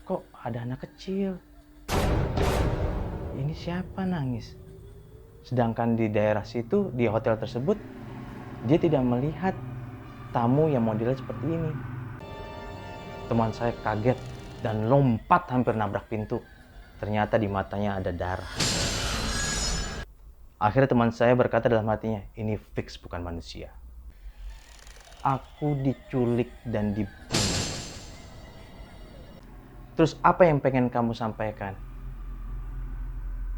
kok ada anak kecil? Ini siapa nangis? Sedangkan di daerah situ, di hotel tersebut, dia tidak melihat tamu yang modelnya seperti ini. Teman saya kaget dan lompat hampir nabrak pintu. Ternyata di matanya ada darah. Akhirnya teman saya berkata dalam hatinya, ini fix bukan manusia. Aku diculik dan dibunuh. Terus apa yang pengen kamu sampaikan?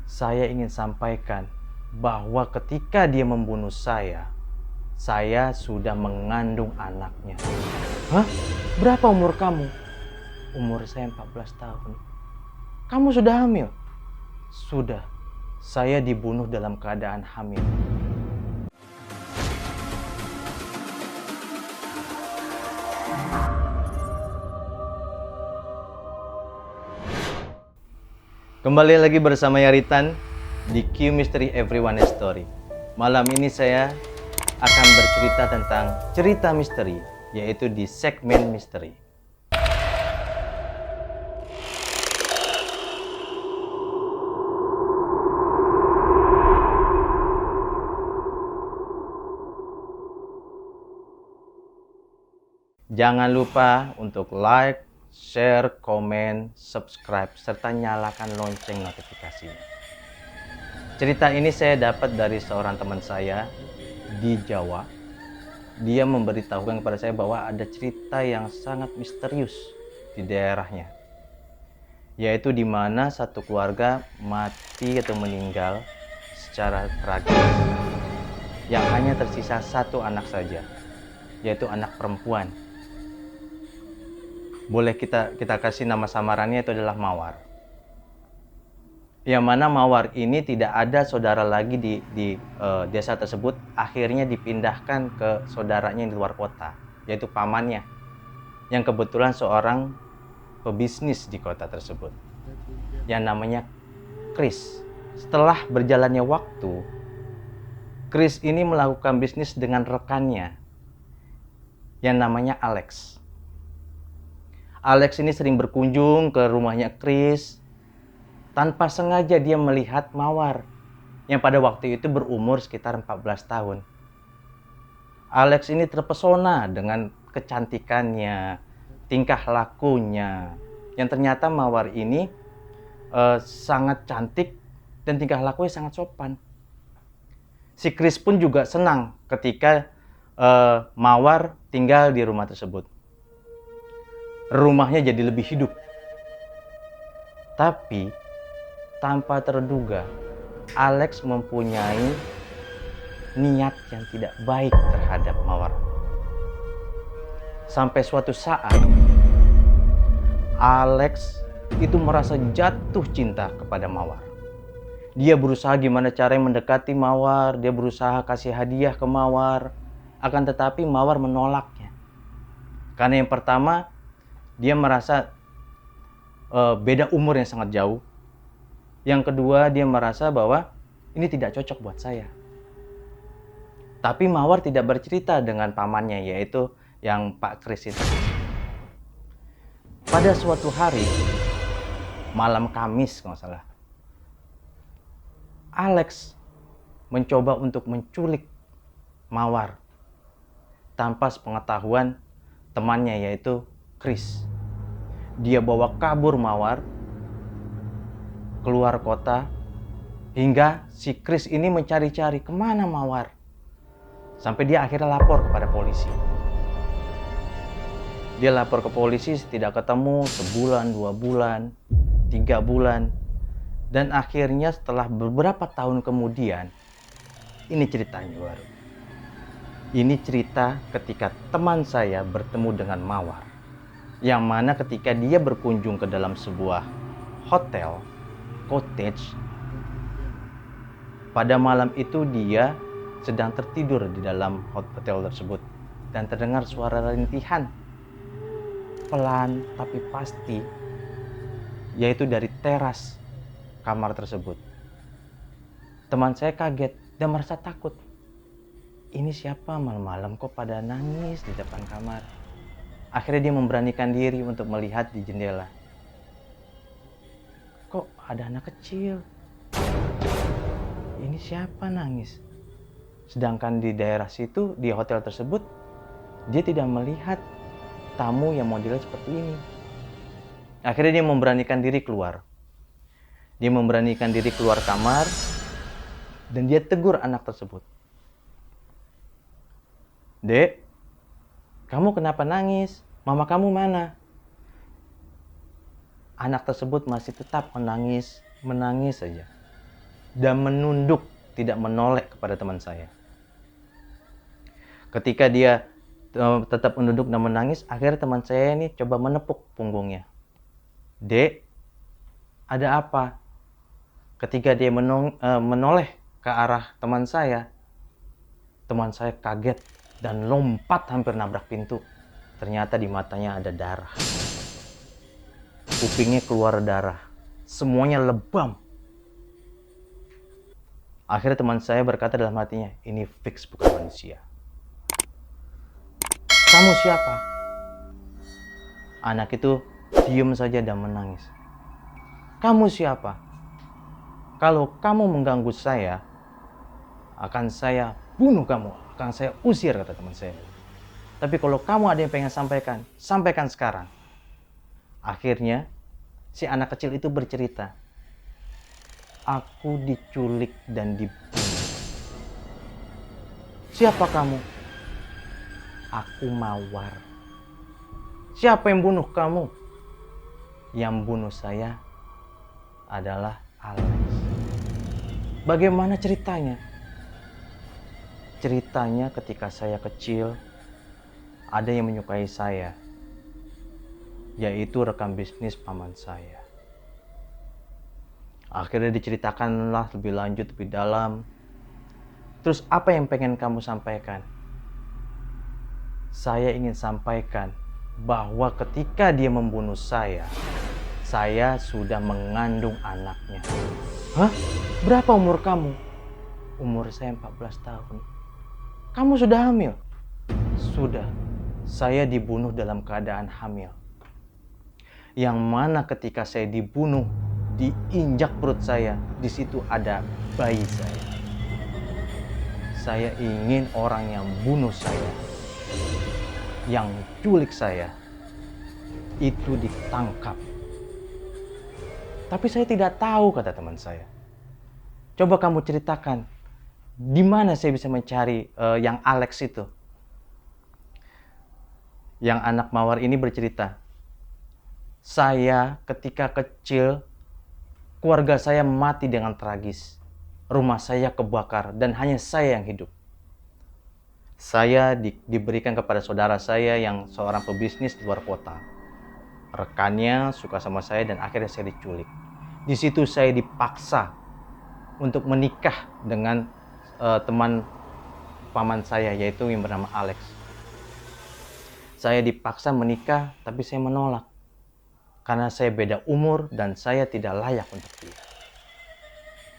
Saya ingin sampaikan bahwa ketika dia membunuh saya sudah mengandung anaknya. Hah? Berapa umur kamu? Umur saya 14 tahun. Kamu sudah hamil? Sudah. Saya dibunuh dalam keadaan hamil. Kembali lagi bersama Yaritan di Q Mystery Everyone Story. Malam ini saya akan bercerita tentang cerita misteri, yaitu di segmen misteri. Jangan lupa untuk like, share, komen, subscribe, serta nyalakan lonceng notifikasinya. Cerita ini saya dapat dari seorang teman saya di Jawa. Dia memberitahukan kepada saya bahwa ada cerita yang sangat misterius di daerahnya, yaitu di mana satu keluarga mati atau meninggal secara tragis, yang hanya tersisa satu anak saja, yaitu anak perempuan. Boleh kita kasih nama samarannya, itu adalah Mawar. Yang mana Mawar ini tidak ada saudara lagi di desa tersebut, akhirnya dipindahkan ke saudaranya di luar kota, yaitu pamannya, yang kebetulan seorang pebisnis di kota tersebut, yang namanya Chris. Setelah berjalannya waktu, Chris ini melakukan bisnis dengan rekannya yang namanya Alex. Alex ini sering berkunjung ke rumahnya Chris. Tanpa sengaja dia melihat Mawar yang pada waktu itu berumur sekitar 14 tahun. Alex ini terpesona dengan kecantikannya, tingkah lakunya, yang ternyata Mawar ini sangat cantik dan tingkah lakunya sangat sopan. Si Chris pun juga senang ketika Mawar tinggal di rumah tersebut. Rumahnya jadi lebih hidup. Tapi tanpa terduga, Alex mempunyai niat yang tidak baik terhadap Mawar. Sampai suatu saat, Alex itu merasa jatuh cinta kepada Mawar. Dia berusaha gimana caranya mendekati Mawar, dia berusaha kasih hadiah ke Mawar. Akan tetapi Mawar menolaknya. Karena yang pertama, dia merasa beda umur yang sangat jauh. Yang kedua, dia merasa bahwa ini tidak cocok buat saya. Tapi Mawar tidak bercerita dengan pamannya, yaitu yang Pak Chris itu. Pada suatu hari, malam Kamis kalau nggak salah, Alex mencoba untuk menculik Mawar tanpa sepengetahuan temannya, yaitu Chris. Dia bawa kabur Mawar keluar kota, hingga si Chris ini mencari-cari kemana Mawar. Sampai dia akhirnya lapor kepada polisi. Dia lapor ke polisi, tidak ketemu sebulan, 2 bulan, 3 bulan. Dan akhirnya setelah beberapa tahun kemudian, ini ceritanya baru. Ini cerita ketika teman saya bertemu dengan Mawar. Yang mana ketika dia berkunjung ke dalam sebuah hotel, cottage, pada malam itu dia sedang tertidur di dalam hotel tersebut dan terdengar suara rintihan pelan tapi pasti, yaitu dari teras kamar tersebut. Teman saya kaget dan merasa takut. Ini siapa malam-malam kok pada nangis di depan kamar? Akhirnya dia memberanikan diri untuk melihat di jendela. kok ada anak kecil? Ini siapa nangis? Sedangkan di daerah situ, di hotel tersebut, dia tidak melihat tamu yang modelnya seperti ini. Akhirnya dia memberanikan diri keluar. Dia memberanikan diri keluar kamar dan dia tegur anak tersebut. Dek, kamu kenapa nangis? Mama kamu mana? Anak tersebut masih tetap menangis saja. Dan menunduk, tidak menoleh kepada teman saya. Ketika dia tetap menunduk dan menangis, akhirnya teman saya ini coba menepuk punggungnya. Dek, ada apa? Ketika dia menoleh ke arah teman saya kaget dan lompat hampir nabrak pintu. Ternyata di matanya ada darah. Kupingnya keluar darah. Semuanya lebam. Akhirnya teman saya berkata dalam hatinya, ini fix bukan manusia. Kamu siapa? Anak itu diam saja dan menangis. Kamu siapa? Kalau kamu mengganggu saya, akan saya bunuh kamu, akan saya usir, kata teman saya. Tapi kalau kamu ada yang pengen sampaikan, sampaikan sekarang. Akhirnya, si anak kecil itu bercerita. Aku diculik dan dibunuh. Siapa kamu? Aku Mawar. Siapa yang bunuh kamu? Yang bunuh saya adalah Alex. Bagaimana ceritanya? Ceritanya ketika saya kecil, ada yang menyukai saya, yaitu rekan bisnis paman saya. Akhirnya diceritakanlah lebih lanjut, lebih dalam. Terus apa yang pengen kamu sampaikan? Saya ingin sampaikan bahwa ketika dia membunuh saya sudah mengandung anaknya. Hah? Berapa umur kamu? Umur saya 14 tahun. Kamu sudah hamil? Sudah. Saya dibunuh dalam keadaan hamil. Yang mana ketika saya dibunuh, diinjak perut saya, di situ ada bayi saya. Saya ingin orang yang bunuh saya, yang culik saya, itu ditangkap. Tapi saya tidak tahu, kata teman saya. Coba kamu ceritakan, di mana saya bisa mencari yang Alex itu? Yang anak Mawar ini bercerita, saya ketika kecil, keluarga saya mati dengan tragis. Rumah saya kebakar dan hanya saya yang hidup. Saya diberikan kepada saudara saya yang seorang pebisnis di luar kota. Rekannya suka sama saya dan akhirnya saya diculik. Di situ saya dipaksa untuk menikah dengan teman paman saya, yaitu yang bernama Alex. Saya dipaksa menikah, tapi saya menolak. Karena saya beda umur dan saya tidak layak untuk dia.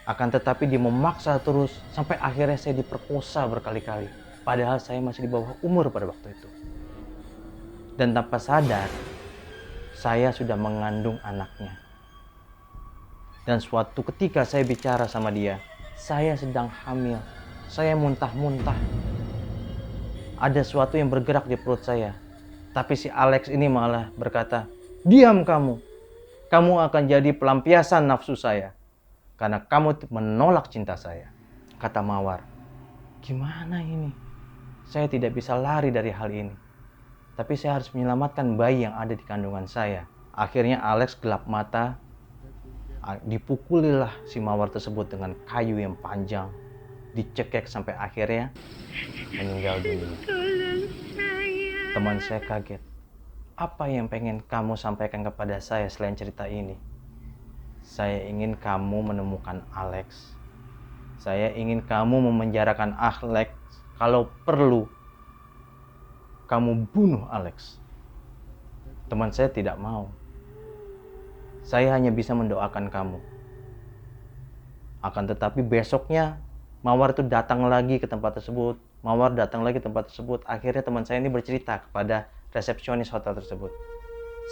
Akan tetapi dia memaksa terus, sampai akhirnya saya diperkosa berkali-kali. Padahal saya masih di bawah umur pada waktu itu. Dan tanpa sadar, saya sudah mengandung anaknya. Dan suatu ketika saya bicara sama dia, saya sedang hamil. Saya muntah-muntah. Ada sesuatu yang bergerak di perut saya. Tapi si Alex ini malah berkata, diam kamu. Kamu akan jadi pelampiasan nafsu saya. Karena kamu menolak cinta saya. Kata Mawar, gimana ini? Saya tidak bisa lari dari hal ini. Tapi saya harus menyelamatkan bayi yang ada di kandungan saya. Akhirnya Alex gelap mata. Dipukulilah si Mawar tersebut dengan kayu yang panjang. Dicekek sampai akhirnya meninggal dunia. Teman saya kaget. Apa yang pengen kamu sampaikan kepada saya selain cerita ini? Saya ingin kamu menemukan Alex. Saya ingin kamu memenjarakan Alex. Kalau perlu, kamu bunuh Alex. Teman saya tidak mau. Saya hanya bisa mendoakan kamu. Akan tetapi besoknya, Mawar itu datang lagi ke tempat tersebut. Mawar datang lagi ke tempat tersebut. Akhirnya teman saya ini bercerita kepada resepsionis hotel tersebut.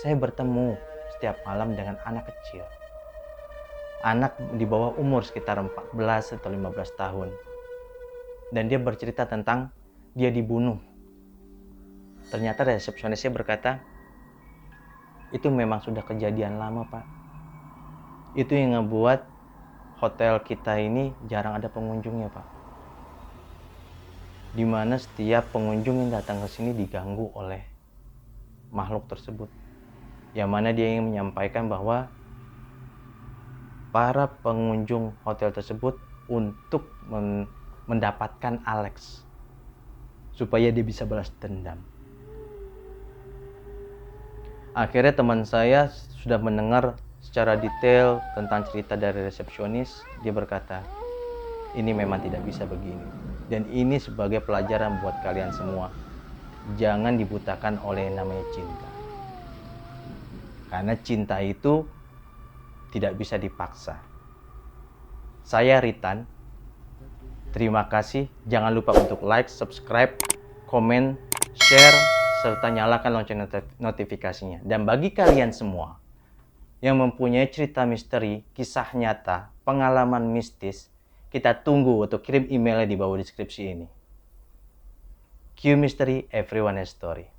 Saya bertemu setiap malam dengan anak kecil. anak di bawah umur sekitar 14 atau 15 tahun. Dan dia bercerita tentang dia dibunuh. Ternyata resepsionisnya berkata, itu memang sudah kejadian lama, Pak. Itu yang ngebuat hotel kita ini jarang ada pengunjungnya, Pak. Dimana setiap pengunjung yang datang ke sini diganggu oleh makhluk tersebut. Yang mana dia ingin menyampaikan bahwa para pengunjung hotel tersebut untuk mendapatkan Alex supaya dia bisa balas dendam. Akhirnya teman saya sudah mendengar secara detail tentang cerita dari resepsionis. Dia berkata, ini memang tidak bisa begini. Dan ini sebagai pelajaran buat kalian semua. Jangan dibutakan oleh yang namanya cinta. Karena cinta itu tidak bisa dipaksa. Saya Ritan. Terima kasih. Jangan lupa untuk like, subscribe, komen, share, serta nyalakan lonceng notifikasinya. Dan bagi kalian semua yang mempunyai cerita misteri, kisah nyata, pengalaman mistis, kita tunggu untuk kirim emailnya di bawah deskripsi ini. Q Mystery, everyone has story.